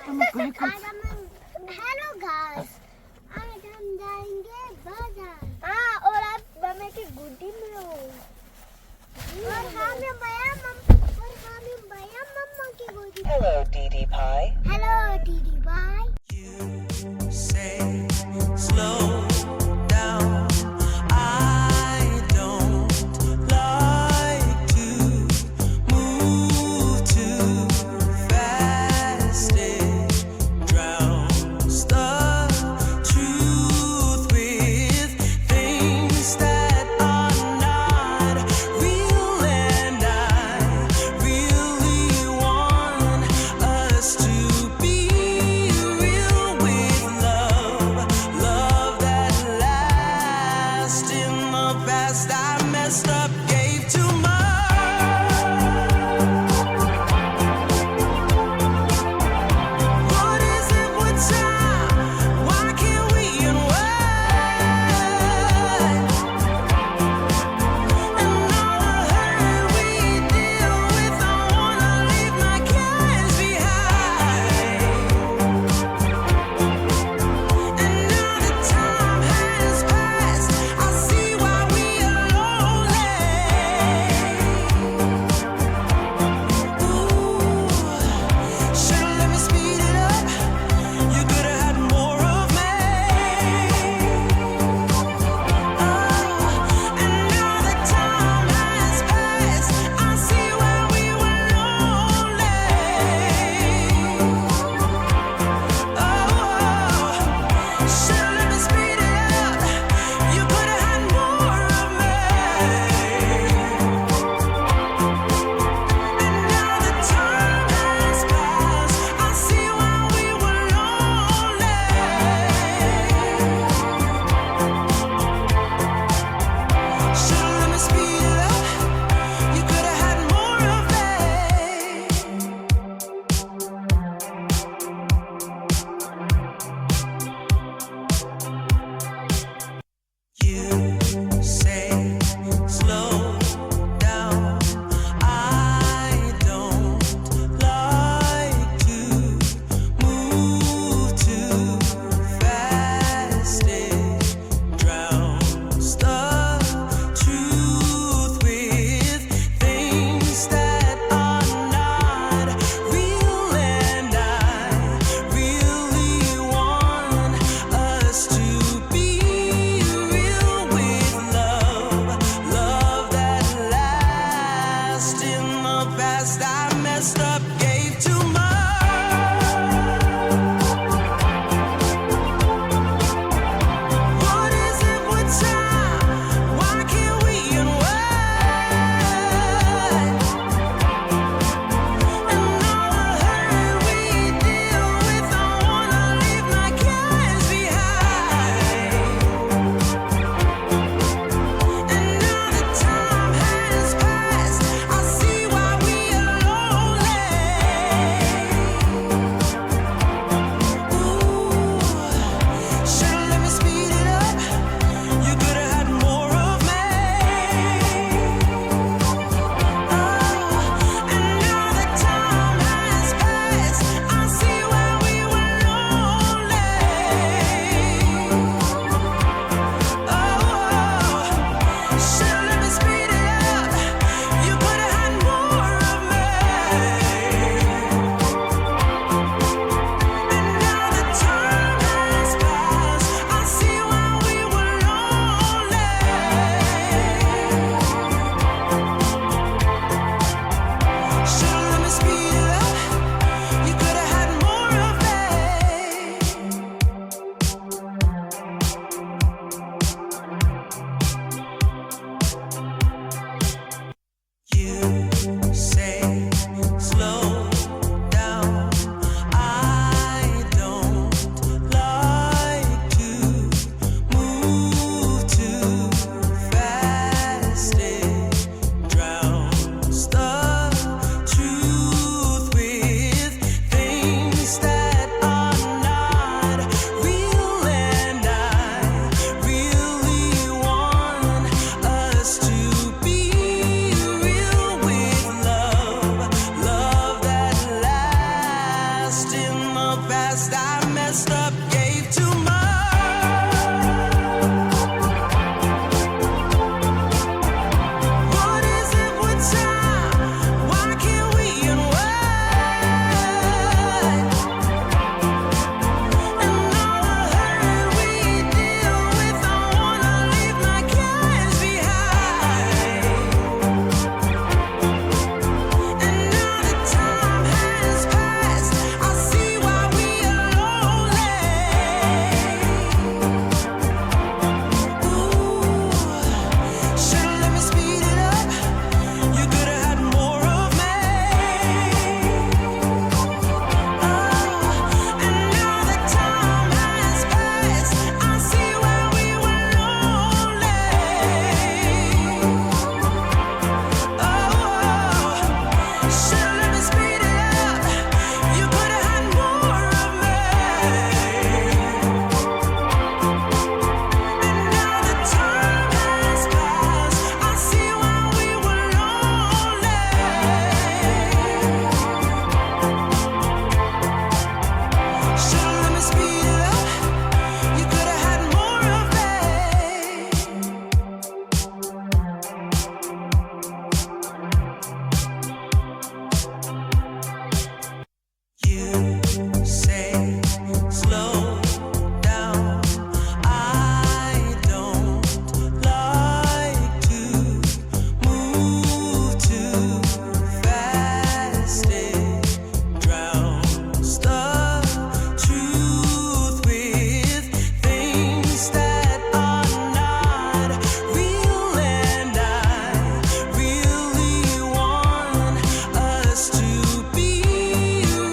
Hello guys, आज हम जाएंगे बाजार। हाँ, और आप मम्मी की गुड्डी में हो। और हमें भैया मम्मा की गुड्डी। Hello, Dee Pie. हेलो दीदी भाई। Say slow down. I don't like to move too fast. It drowns the truth with things that are not real, and I really want us to be. past I messed up, gave too much. What is it with time? Why can't we unwind? And all the hurt we deal with, I wanna leave my cares behind. And now that time has passed, I see why we are lonely. Ooh, should've let me speed it up. You could've had more of me. And now that time has passed, I see why we were lonely. Should've let me speed it up. You could've had more of me. And now that time has passed, I see why we were lonely. Should've let me speed it up. You could've had more of me. You say slow down. I don't like to move too fast. It drowns the truth with things that are not real, and I really want us to be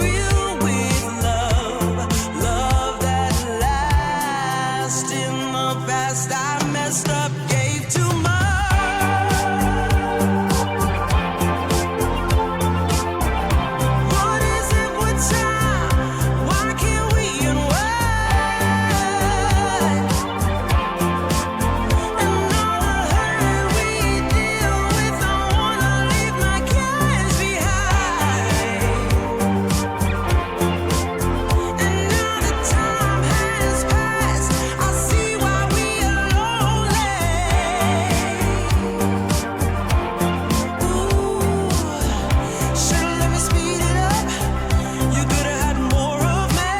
real with love that lasts. In the past I messed up, gave too much. What is it with time? Why can't we unwind? And all the hurt we deal with, I wanna leave my cares behind. And now that time has passed, I see why we are lonely. Ooh, should've let me speed it up. You could've had more of me.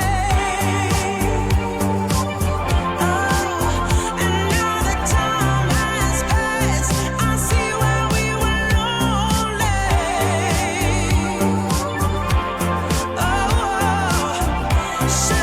And now that time has passed, I see why we were lonely. Should've